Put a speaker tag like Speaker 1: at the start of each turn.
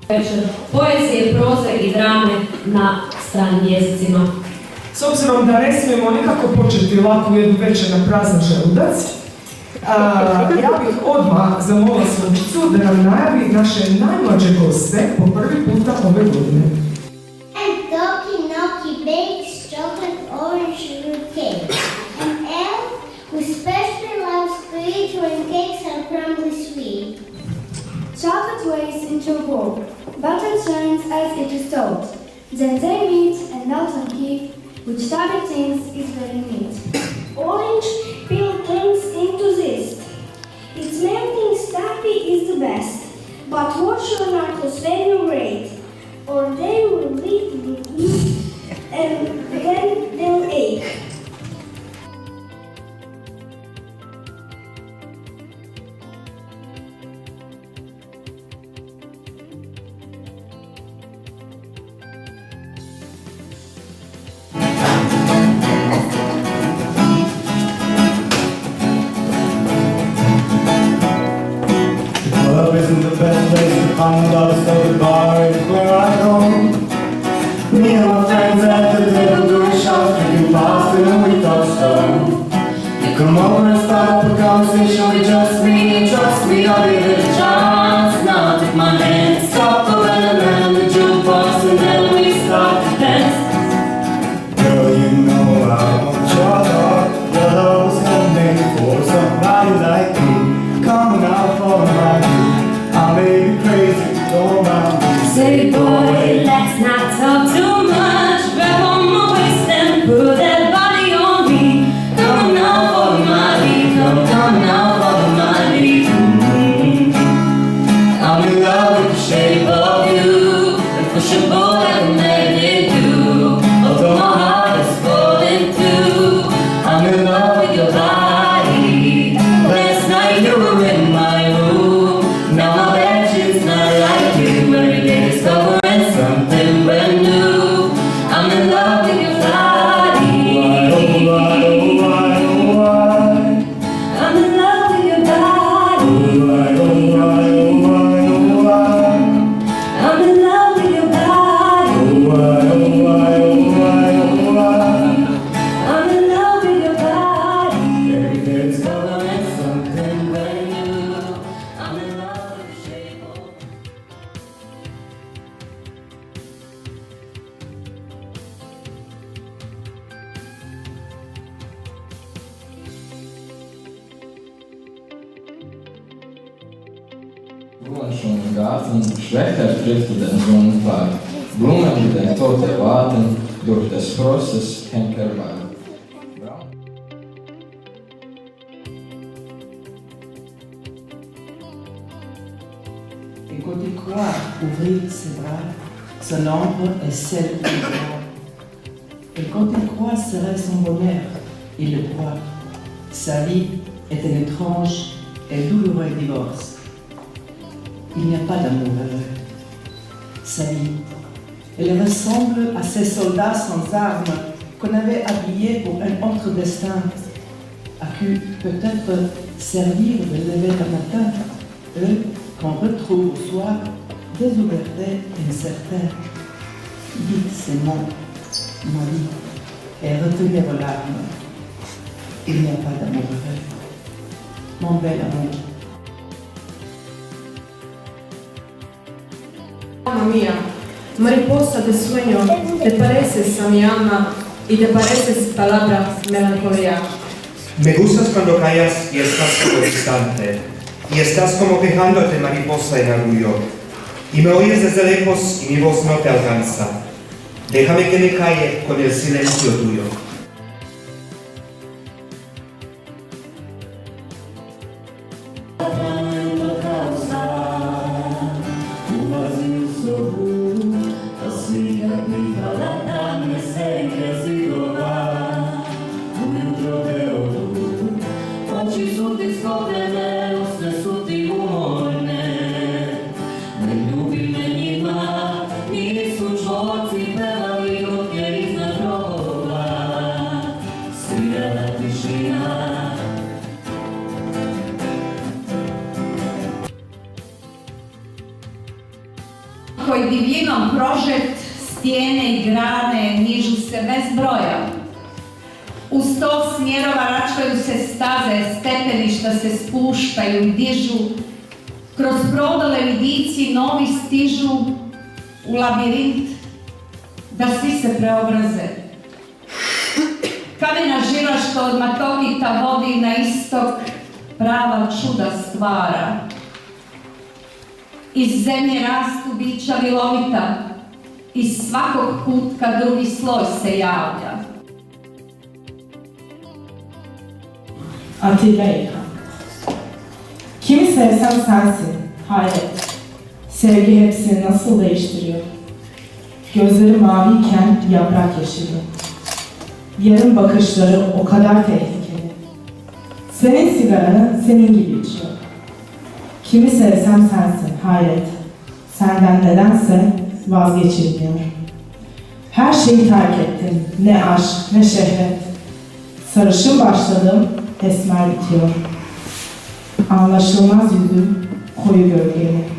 Speaker 1: Večer poezije, proze i drame na stranim jezicima.
Speaker 2: S obzirom da ne smijemo nikako početi ovakvu jednu večer na prazan želudac, ja bih odmah zamolila Sunčicu da nam najavi naše najmlađe goste po prvi puta ove godine.
Speaker 3: And Doki Noki bakes chocolate orange sugar cake. An elf who especially loves sweets when cakes are crumbly sweet.
Speaker 4: Chocolate weighs into a bowl. Butter turns as it is told. Then they meet and melt on cake, which Tabby thinks is very neat. Orange peel turns into zest. Its melting Tappy is the best. But watch your knuckles when you rate, or they will bleed and then they'll ache.
Speaker 5: Love isn't the best place to find us, so the bar is where I go. Me and my friends at the table doing shots, drinking fast and we touch stone. You come over and start up a conversation with just me, and trust me, I'll give it a chance. Now take my hand, stop the weather and the jukebox, and then we start to dance. Girl, you know I want your love. Your love was handmade for somebody like me. Coming out for my youth, I may be crazy, don't mind me.
Speaker 1: Say boy, let's not talk too much. Grab on my waist and put that body on me. Come now for the money, come now for the money.
Speaker 5: I'm in love with the shape of you,
Speaker 1: The pushable like a magnet do.
Speaker 5: although my heart is falling too. I'm in love with your body. Last night you were in my room, now my bed's not like you.
Speaker 1: Every day discovering something brand new. I'm in love with your body.
Speaker 5: Oh, why, oh, why, oh, why?
Speaker 1: I'm in love with your body.
Speaker 5: Oh, why, oh, why, oh, why, oh, why?
Speaker 1: I'm in love with your body.
Speaker 5: Oh, why, oh, why, oh, why, oh, why?
Speaker 1: I'm in love with your body.
Speaker 5: Every day discovering
Speaker 1: Something brand new. I'm in love with the shape of.
Speaker 6: Schon im Garten, schwächer driftet ein Sonnenfall. Blumen mit den Toten warten, durch des Frostes Henkerwald.
Speaker 7: Et côté croire, ouvrir ses bras, son ombre est celle qu'il croit. Et quand il croit serait son bonheur, il le croit. Sa vie est un étrange et douloureux divorce. Il n'y a pas d'amour heureux. Sa vie, elle ressemble à ces soldats sans armes qu'on avait habillés pour un autre destin, à qui peut-être servir de lever le matin, eux qu'on retrouve au soir désobertés incertains. Dites ces mots, ma vie, et retenez vos larmes. Il n'y a pas d'amour heureux. Mon bel amour.
Speaker 8: Mamma mia, mariposa de sueño, te pareces a mi alma y te pareces palabra melancolía.
Speaker 9: Me gustas cuando callas y estás como distante, y estás como quejándote mariposa en orgullo, y me oyes desde lejos y mi voz no te alcanza. Déjame que me calle con el silencio tuyo.
Speaker 10: koji divljinom prožet, stijene i grane nižu se bez broja. U 100 smjerova račkaju se staze, stepeništa se spuštaju i dižu, kroz prodole vidici novi stižu u labirint da svi se preobraze. Kamena žila što od Matokita vodi na istok prava čuda stvara. Iz zemlje rastu bića vilovita, iz svakog kutka drugi sloj se javlja.
Speaker 11: Atilla. Kimi sevsem sensin, hayret. Sevgi hepsini nasıl değiştiriyor. Gözleri maviyken yaprak yeşili. Yarın bakışları o kadar tehlikeli. Senin sigaranı senin gibi içiyor. Kimi sevsem sensin, hayret. Senden nedense vazgeçilmiyor. Her şeyi terk ettim, ne aşk ne şehvet. Sarışın başladım, esmer bitiyor. Anlaşılmaz yüzüm, koyu gölgeli.